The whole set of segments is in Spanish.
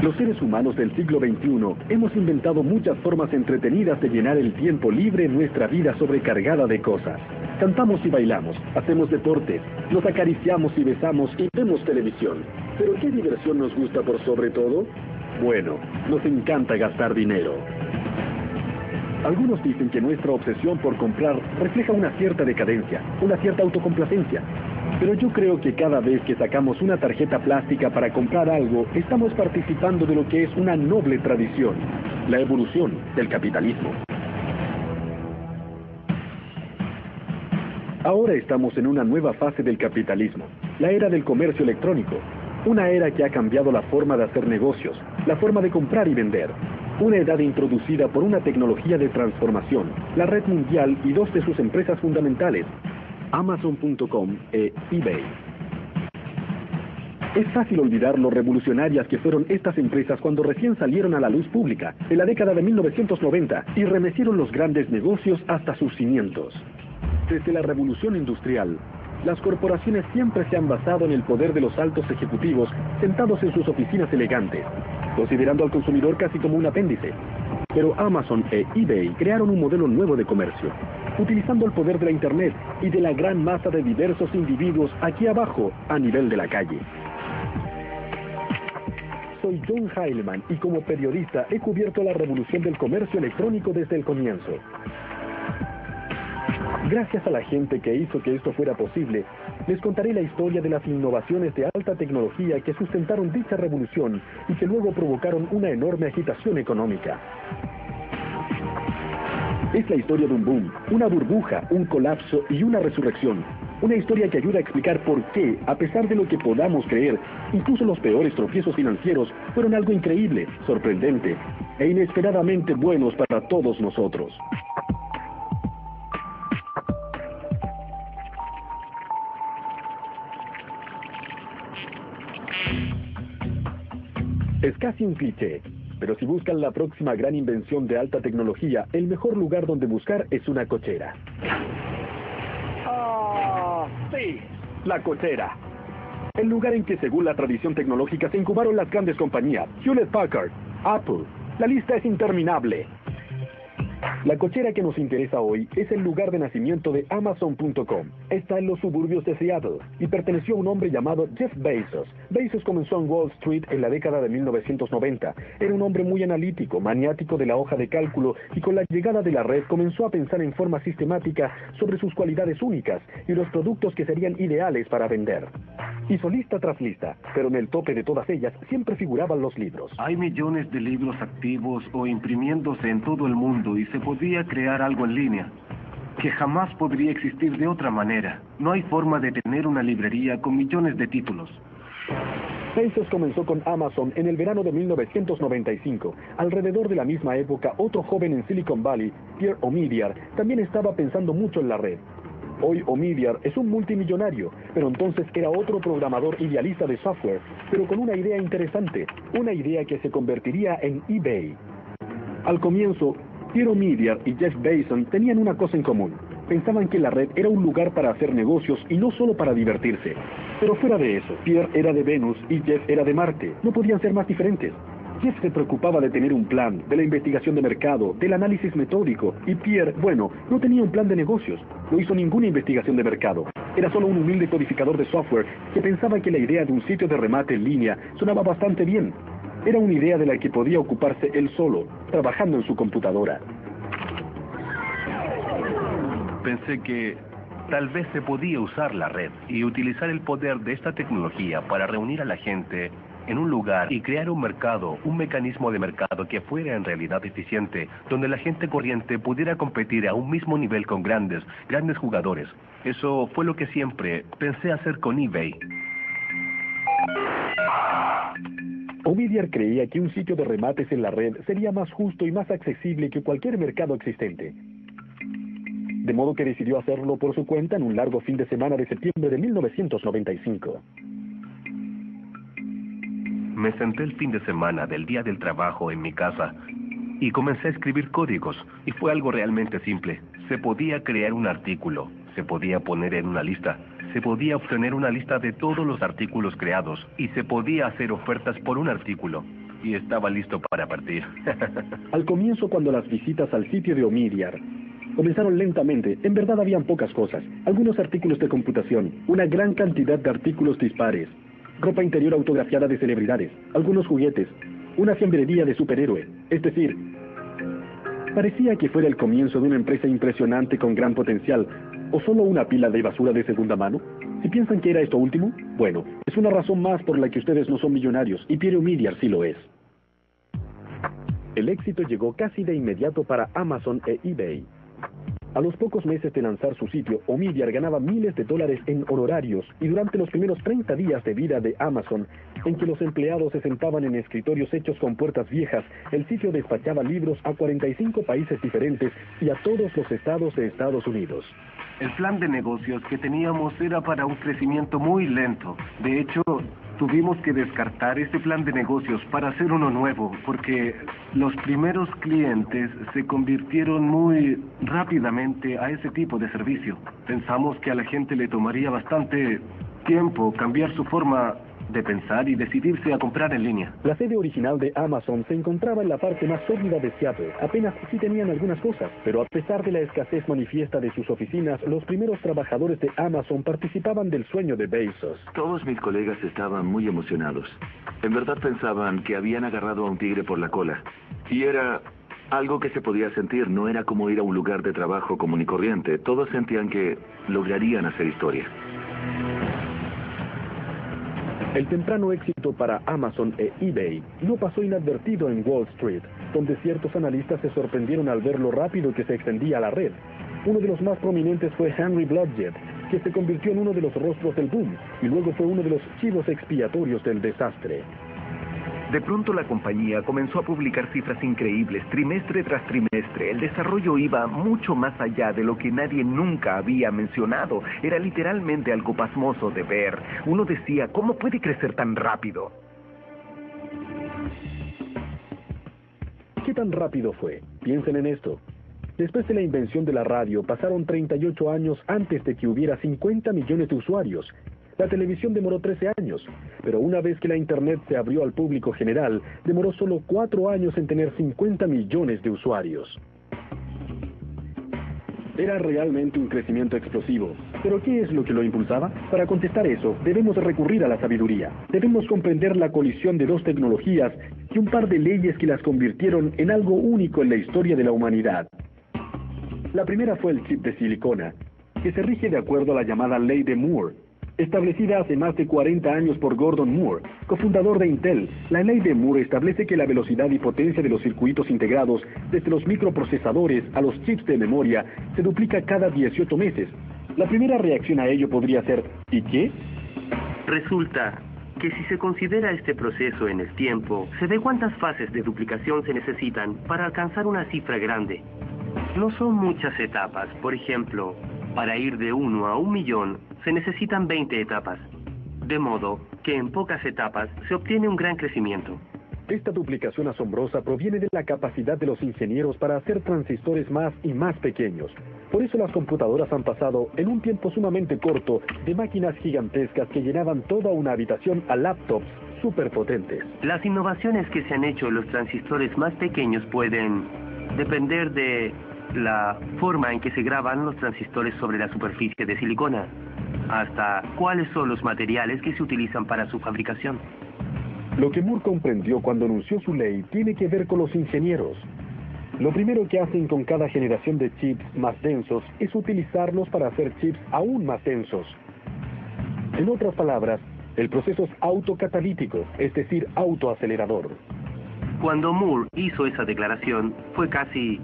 Los seres humanos del siglo XXI hemos inventado muchas formas entretenidas de llenar el tiempo libre en nuestra vida sobrecargada de cosas. Cantamos y bailamos, hacemos deportes, nos acariciamos y besamos y vemos televisión. ¿Pero qué diversión nos gusta por sobre todo? Bueno, nos encanta gastar dinero. Algunos dicen que nuestra obsesión por comprar refleja una cierta decadencia, una cierta autocomplacencia. Pero yo creo que cada vez que sacamos una tarjeta plástica para comprar algo, estamos participando de lo que es una noble tradición, la evolución del capitalismo. Ahora estamos en una nueva fase del capitalismo, la era del comercio electrónico, una era que ha cambiado la forma de hacer negocios, la forma de comprar y vender. Una edad introducida por una tecnología de transformación, la red mundial y dos de sus empresas fundamentales, Amazon.com e eBay. Es fácil olvidar lo revolucionarias que fueron estas empresas cuando recién salieron a la luz pública, en la década de 1990, y remecieron los grandes negocios hasta sus cimientos. Desde la revolución industrial, las corporaciones siempre se han basado en el poder de los altos ejecutivos sentados en sus oficinas elegantes, considerando al consumidor casi como un apéndice. Pero Amazon e eBay crearon un modelo nuevo de comercio, utilizando el poder de la Internet y de la gran masa de diversos individuos aquí abajo, a nivel de la calle. Soy John Heilemann y como periodista he cubierto la revolución del comercio electrónico desde el comienzo. Gracias a la gente que hizo que esto fuera posible, les contaré la historia de las innovaciones de alta tecnología que sustentaron dicha revolución y que luego provocaron una enorme agitación económica. Es la historia de un boom, una burbuja, un colapso y una resurrección. Una historia que ayuda a explicar por qué, a pesar de lo que podamos creer, incluso los peores tropiezos financieros fueron algo increíble, sorprendente e inesperadamente buenos para todos nosotros. Es casi un cliché, pero si buscan la próxima gran invención de alta tecnología, el mejor lugar donde buscar es una cochera. ¡Ah, sí! La cochera. El lugar en que, según la tradición tecnológica, se incubaron las grandes compañías, Hewlett Packard, Apple. La lista es interminable. La cochera que nos interesa hoy es el lugar de nacimiento de Amazon.com. Está en los suburbios de Seattle y perteneció a un hombre llamado Jeff Bezos. Bezos comenzó en Wall Street en la década de 1990. Era un hombre muy analítico, maniático de la hoja de cálculo y con la llegada de la red comenzó a pensar en forma sistemática sobre sus cualidades únicas y los productos que serían ideales para vender. Hizo lista tras lista, pero en el tope de todas ellas siempre figuraban los libros. Hay millones de libros activos o imprimiéndose en todo el mundo y se podría crear algo en línea, que jamás podría existir de otra manera. No hay forma de tener una librería con millones de títulos. Bezos comenzó con Amazon en el verano de 1995. Alrededor de la misma época, otro joven en Silicon Valley, Pierre Omidyar, también estaba pensando mucho en la red. Hoy Omidyar es un multimillonario, pero entonces era otro programador idealista de software, pero con una idea interesante, una idea que se convertiría en eBay. Al comienzo, Pierre Omidyar y Jeff Bezos tenían una cosa en común. Pensaban que la red era un lugar para hacer negocios y no solo para divertirse. Pero fuera de eso, Pierre era de Venus y Jeff era de Marte. No podían ser más diferentes. Jeff se preocupaba de tener un plan, de la investigación de mercado, del análisis metódico, y Pierre, bueno, no tenía un plan de negocios, no hizo ninguna investigación de mercado. Era solo un humilde codificador de software que pensaba que la idea de un sitio de remate en línea sonaba bastante bien. Era una idea de la que podía ocuparse él solo, trabajando en su computadora. Pensé que tal vez se podía usar la red y utilizar el poder de esta tecnología para reunir a la gente en un lugar y crear un mercado, un mecanismo de mercado que fuera en realidad eficiente, donde la gente corriente pudiera competir a un mismo nivel con grandes jugadores. Eso fue lo que siempre pensé hacer con eBay. Omidyar creía que un sitio de remates en la red sería más justo y más accesible que cualquier mercado existente. De modo que decidió hacerlo por su cuenta en un largo fin de semana de septiembre de 1995. Me senté el fin de semana del día del trabajo en mi casa y comencé a escribir códigos, y fue algo realmente simple. Se podía crear un artículo, se podía poner en una lista, se podía obtener una lista de todos los artículos creados y se podía hacer ofertas por un artículo. y estaba listo para partir. Al comienzo, cuando las visitas al sitio de Omidyar comenzaron lentamente, en verdad habían pocas cosas. Algunos artículos de computación, una gran cantidad de artículos dispares, ropa interior autografiada de celebridades, algunos juguetes, una fiambrería de superhéroe. Es decir, parecía que fuera el comienzo de una empresa impresionante con gran potencial, o solo una pila de basura de segunda mano. Si piensan que era esto último, bueno, es una razón más por la que ustedes no son millonarios, y Pierre Omidyar sí lo es. El éxito llegó casi de inmediato para Amazon e eBay. A los pocos meses de lanzar su sitio, Omidyar ganaba miles de dólares en honorarios, y durante los primeros 30 días de vida de Amazon, en que los empleados se sentaban en escritorios hechos con puertas viejas, el sitio despachaba libros a 45 países diferentes y a todos los estados de Estados Unidos. El plan de negocios que teníamos era para un crecimiento muy lento. De hecho, tuvimos que descartar ese plan de negocios para hacer uno nuevo, porque los primeros clientes se convirtieron muy rápidamente a ese tipo de servicio. Pensamos que a la gente le tomaría bastante tiempo cambiar su forma de pensar y decidirse a comprar en línea. La sede original de Amazon se encontraba en la parte más sólida de Seattle. Apenas sí tenían algunas cosas, pero a pesar de la escasez manifiesta de sus oficinas, los primeros trabajadores de Amazon participaban del sueño de Bezos. Todos mis colegas estaban muy emocionados. En verdad pensaban que habían agarrado a un tigre por la cola. Y era algo que se podía sentir, no era como ir a un lugar de trabajo común y corriente. Todos sentían que lograrían hacer historia. El temprano éxito para Amazon e eBay no pasó inadvertido en Wall Street, donde ciertos analistas se sorprendieron al ver lo rápido que se extendía la red. Uno de los más prominentes fue Henry Blodgett, que se convirtió en uno de los rostros del boom, y luego fue uno de los chivos expiatorios del desastre. De pronto la compañía comenzó a publicar cifras increíbles, trimestre tras trimestre. El desarrollo iba mucho más allá de lo que nadie nunca había mencionado. Era literalmente algo pasmoso de ver. Uno decía, ¿cómo puede crecer tan rápido? ¿Qué tan rápido fue? Piensen en esto. Después de la invención de la radio, pasaron 38 años antes de que hubiera 50 millones de usuarios. La televisión demoró 13 años, pero una vez que la Internet se abrió al público general, demoró solo 4 años en tener 50 millones de usuarios. Era realmente un crecimiento explosivo. ¿Pero qué es lo que lo impulsaba? Para contestar eso, debemos recurrir a la sabiduría. Debemos comprender la colisión de dos tecnologías y un par de leyes que las convirtieron en algo único en la historia de la humanidad. La primera fue el chip de silicona, que se rige de acuerdo a la llamada Ley de Moore, establecida hace más de 40 años por Gordon Moore, cofundador de Intel. La ley de Moore establece que la velocidad y potencia de los circuitos integrados, desde los microprocesadores a los chips de memoria, se duplica cada 18 meses. La primera reacción a ello podría ser, ¿y qué? Resulta que si se considera este proceso en el tiempo, se ve cuántas fases de duplicación se necesitan para alcanzar una cifra grande. No son muchas etapas. Por ejemplo, para ir de 1 a 1 millón, se necesitan 20 etapas. De modo que en pocas etapas se obtiene un gran crecimiento. Esta duplicación asombrosa proviene de la capacidad de los ingenieros para hacer transistores más y más pequeños. Por eso las computadoras han pasado, en un tiempo sumamente corto, de máquinas gigantescas que llenaban toda una habitación a laptops superpotentes. Las innovaciones que se han hecho en los transistores más pequeños pueden depender de la forma en que se graban los transistores sobre la superficie de silicona, hasta cuáles son los materiales que se utilizan para su fabricación. Lo que Moore comprendió cuando anunció su ley tiene que ver con los ingenieros. Lo primero que hacen con cada generación de chips más densos es utilizarlos para hacer chips aún más densos. En otras palabras, el proceso es autocatalítico, es decir, autoacelerador. Cuando Moore hizo esa declaración, fue casi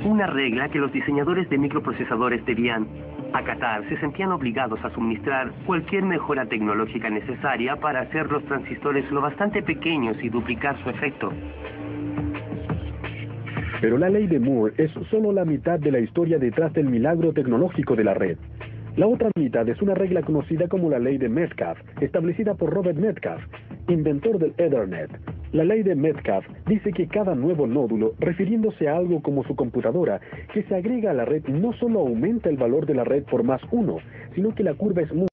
una regla que los diseñadores de microprocesadores debían acatar. Se sentían obligados a suministrar cualquier mejora tecnológica necesaria para hacer los transistores lo bastante pequeños y duplicar su efecto. Pero la ley de Moore es solo la mitad de la historia detrás del milagro tecnológico de la red. La otra mitad es una regla conocida como la ley de Metcalfe, establecida por Robert Metcalfe, inventor del Ethernet. La ley de Metcalfe dice que cada nuevo nódulo, refiriéndose a algo como su computadora, que se agrega a la red no solo aumenta el valor de la red por +1, sino que la curva es muy